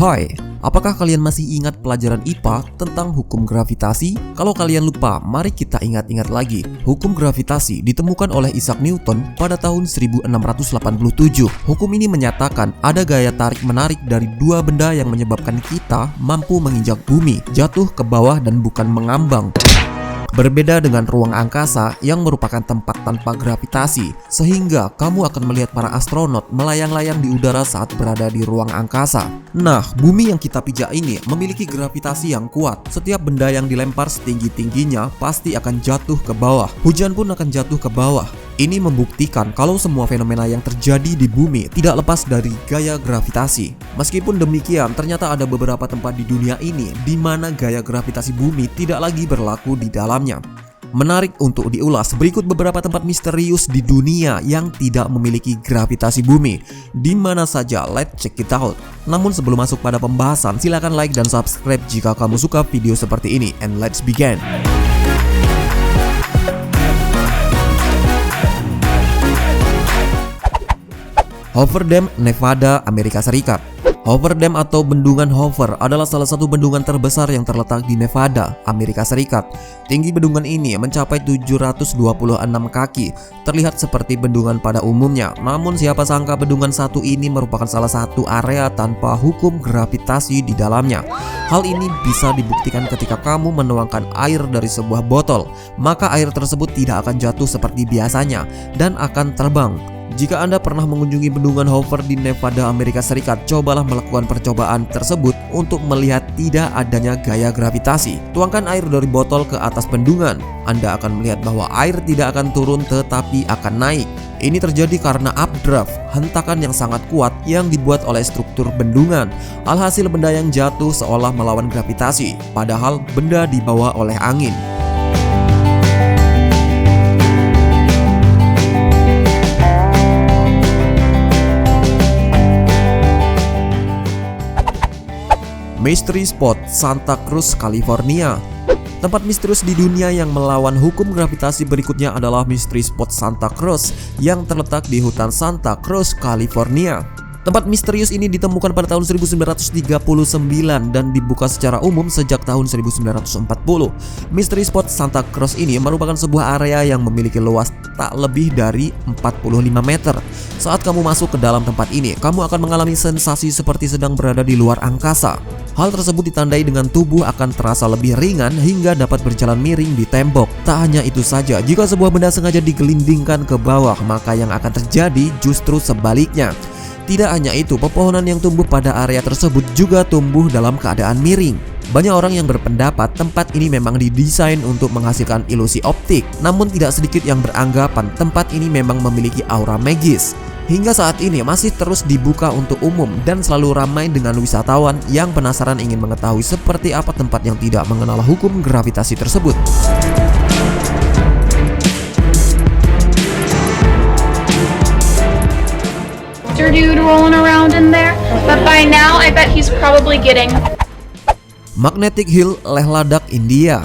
Hai, apakah kalian masih ingat pelajaran IPA tentang hukum gravitasi? Kalau kalian lupa, mari kita ingat-ingat lagi. Hukum gravitasi ditemukan oleh Isaac Newton pada tahun 1687. Hukum ini menyatakan ada gaya tarik-menarik dari dua benda yang menyebabkan kita mampu menginjak bumi, jatuh ke bawah dan bukan mengambang. Berbeda dengan ruang angkasa yang merupakan tempat tanpa gravitasi, sehingga kamu akan melihat para astronot melayang-layang di udara saat berada di ruang angkasa. Nah, bumi yang kita pijak ini memiliki gravitasi yang kuat. Setiap benda yang dilempar setinggi-tingginya pasti akan jatuh ke bawah. Hujan pun akan jatuh ke bawah. Ini membuktikan kalau semua fenomena yang terjadi di bumi tidak lepas dari gaya gravitasi. Meskipun demikian, ternyata ada beberapa tempat di dunia ini di mana gaya gravitasi bumi tidak lagi berlaku di dalamnya. Menarik untuk diulas, berikut beberapa tempat misterius di dunia yang tidak memiliki gravitasi bumi. Di mana saja? Let's check it out. Namun sebelum masuk pada pembahasan, silakan like dan subscribe jika kamu suka video seperti ini. And let's begin. Hoover Dam, Nevada, Amerika Serikat. Hoover Dam atau Bendungan Hoover adalah salah satu bendungan terbesar yang terletak di Nevada, Amerika Serikat. Tinggi bendungan ini mencapai 726 kaki, terlihat seperti bendungan pada umumnya. Namun siapa sangka bendungan satu ini merupakan salah satu area tanpa hukum gravitasi di dalamnya. Hal ini bisa dibuktikan ketika kamu menuangkan air dari sebuah botol, maka air tersebut tidak akan jatuh seperti biasanya dan akan terbang. Jika Anda pernah mengunjungi bendungan Hoover di Nevada, Amerika Serikat, cobalah melakukan percobaan tersebut untuk melihat tidak adanya gaya gravitasi. Tuangkan air dari botol ke atas bendungan. Anda akan melihat bahwa air tidak akan turun tetapi akan naik. Ini terjadi karena updraft, hentakan yang sangat kuat yang dibuat oleh struktur bendungan. Alhasil benda yang jatuh seolah melawan gravitasi, padahal benda dibawa oleh angin. Mystery Spot, Santa Cruz, California. Tempat misterius di dunia yang melawan hukum gravitasi berikutnya adalah Mystery Spot Santa Cruz yang terletak di hutan Santa Cruz, California. Tempat misterius ini ditemukan pada tahun 1939 dan dibuka secara umum sejak tahun 1940. Mystery Spot Santa Cruz ini merupakan sebuah area yang memiliki luas tak lebih dari 45 meter. Saat kamu masuk ke dalam tempat ini, kamu akan mengalami sensasi seperti sedang berada di luar angkasa. Hal tersebut ditandai dengan tubuh akan terasa lebih ringan hingga dapat berjalan miring di tembok. Tak hanya itu saja, jika sebuah benda sengaja digelindingkan ke bawah, maka yang akan terjadi justru sebaliknya. Tidak hanya itu, pepohonan yang tumbuh pada area tersebut juga tumbuh dalam keadaan miring. Banyak orang yang berpendapat tempat ini memang didesain untuk menghasilkan ilusi optik. Namun tidak sedikit yang beranggapan tempat ini memang memiliki aura magis. Hingga saat ini masih terus dibuka untuk umum dan selalu ramai dengan wisatawan yang penasaran ingin mengetahui seperti apa tempat yang tidak mengenal hukum gravitasi tersebut. Dude rolling around in there, but by now I bet he's probably getting. Magnetic Hill, Leh Ladakh, India.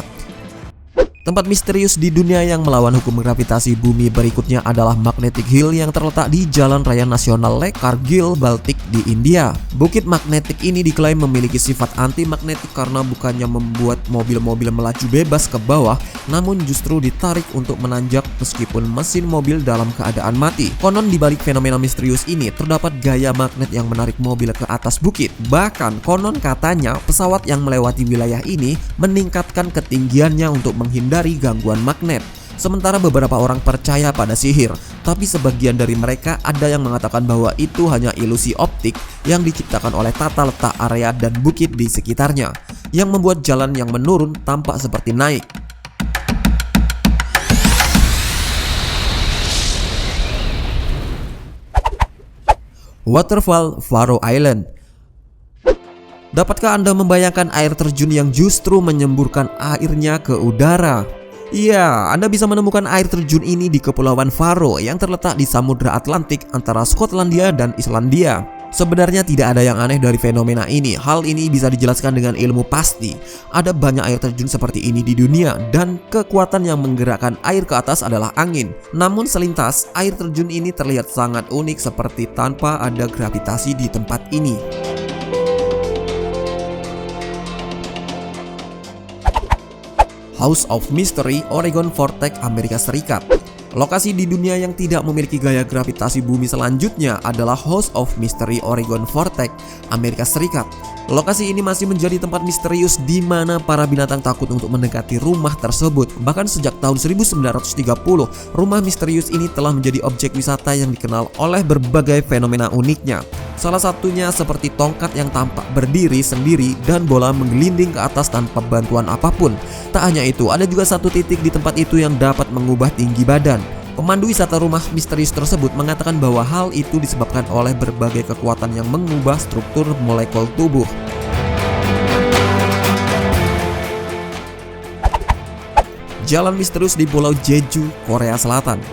Tempat misterius di dunia yang melawan hukum gravitasi bumi berikutnya adalah Magnetic Hill yang terletak di Jalan Raya Nasional Leh Kargil, Baltik di India. Bukit magnetik ini diklaim memiliki sifat anti-magnetik karena bukannya membuat mobil-mobil melaju bebas ke bawah, namun justru ditarik untuk menanjak meskipun mesin mobil dalam keadaan mati. Konon di balik fenomena misterius ini terdapat gaya magnet yang menarik mobil ke atas bukit. Bahkan konon katanya pesawat yang melewati wilayah ini meningkatkan ketinggiannya untuk menghindari gangguan magnet. Sementara beberapa orang percaya pada sihir, tapi sebagian dari mereka ada yang mengatakan bahwa itu hanya ilusi optik yang diciptakan oleh tata letak area dan bukit di sekitarnya, yang membuat jalan yang menurun tampak seperti naik. Waterfall, Faroe Island. Dapatkah Anda membayangkan air terjun yang justru menyemburkan airnya ke udara? Ya, Anda bisa menemukan air terjun ini di Kepulauan Faroe yang terletak di Samudra Atlantik antara Skotlandia dan Islandia. Sebenarnya tidak ada yang aneh dari fenomena ini. Hal ini bisa dijelaskan dengan ilmu pasti. Ada banyak air terjun seperti ini di dunia dan kekuatan yang menggerakkan air ke atas adalah angin. Namun selintas, air terjun ini terlihat sangat unik seperti tanpa ada gravitasi di tempat ini. House of Mystery, Oregon Vortex, Amerika Serikat. Lokasi di dunia yang tidak memiliki gaya gravitasi bumi selanjutnya adalah House of Mystery Oregon Vortex, Amerika Serikat. Lokasi ini masih menjadi tempat misterius di mana para binatang takut untuk mendekati rumah tersebut. Bahkan sejak tahun 1930, rumah misterius ini telah menjadi objek wisata yang dikenal oleh berbagai fenomena uniknya. Salah satunya seperti tongkat yang tampak berdiri sendiri dan bola menggelinding ke atas tanpa bantuan apapun. Tak hanya itu, ada juga satu titik di tempat itu yang dapat mengubah tinggi badan. Pemandu wisata rumah misterius tersebut mengatakan bahwa hal itu disebabkan oleh berbagai kekuatan yang mengubah struktur molekul tubuh. Jalan misterius di Pulau Jeju, Korea Selatan.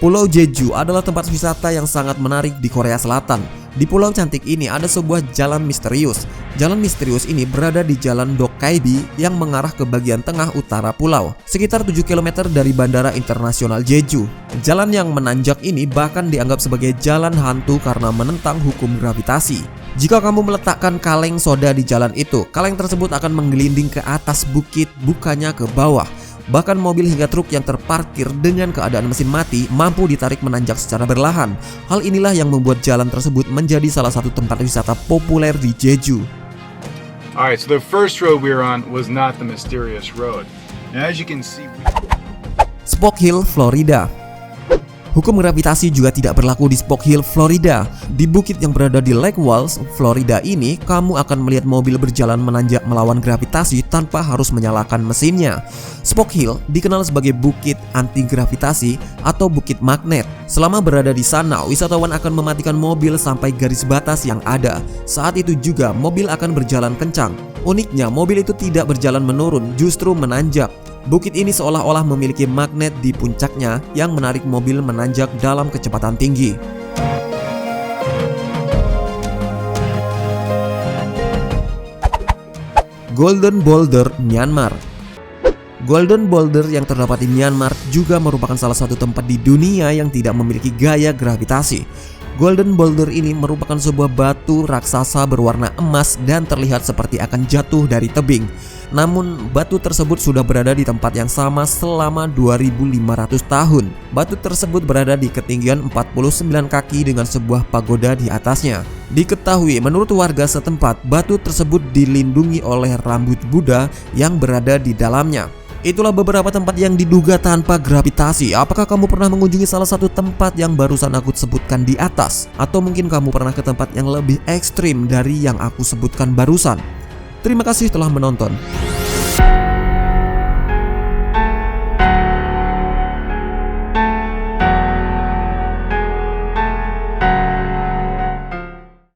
Pulau Jeju adalah tempat wisata yang sangat menarik di Korea Selatan. Di pulau cantik ini ada sebuah jalan misterius. Jalan misterius ini berada di Jalan Dokkaebi yang mengarah ke bagian tengah utara pulau, sekitar 7 km dari Bandara Internasional Jeju. Jalan yang menanjak ini bahkan dianggap sebagai jalan hantu karena menentang hukum gravitasi. Jika kamu meletakkan kaleng soda di jalan itu, kaleng tersebut akan menggelinding ke atas bukit, bukannya ke bawah. Bahkan mobil hingga truk yang terparkir dengan keadaan mesin mati mampu ditarik menanjak secara berlahan. Hal inilah yang membuat jalan tersebut menjadi salah satu tempat wisata populer di Jeju. Alright, so the first road we were on was not the mysterious road. And as you can see, Spock Hill, Florida. Hukum gravitasi juga tidak berlaku di Spock Hill, Florida. Di bukit yang berada di Lake Walsh, Florida ini, kamu akan melihat mobil berjalan menanjak melawan gravitasi tanpa harus menyalakan mesinnya. Spock Hill dikenal sebagai bukit anti gravitasi atau bukit magnet. Selama berada di sana, wisatawan akan mematikan mobil sampai garis batas yang ada. Saat itu juga mobil akan berjalan kencang. Uniknya, mobil itu tidak berjalan menurun, justru menanjak. Bukit ini seolah-olah memiliki magnet di puncaknya yang menarik mobil menanjak dalam kecepatan tinggi. Golden Boulder, Myanmar. Golden Boulder yang terdapat di Myanmar juga merupakan salah satu tempat di dunia yang tidak memiliki gaya gravitasi. Golden Boulder ini merupakan sebuah batu raksasa berwarna emas dan terlihat seperti akan jatuh dari tebing. Namun batu tersebut sudah berada di tempat yang sama selama 2500 tahun. Batu tersebut berada di ketinggian 49 kaki dengan sebuah pagoda di atasnya. Diketahui menurut warga setempat, batu tersebut dilindungi oleh rambut Buddha yang berada di dalamnya. Itulah beberapa tempat yang diduga tanpa gravitasi. Apakah kamu pernah mengunjungi salah satu tempat yang barusan aku sebutkan di atas? Atau mungkin kamu pernah ke tempat yang lebih ekstrim dari yang aku sebutkan barusan? Terima kasih telah menonton.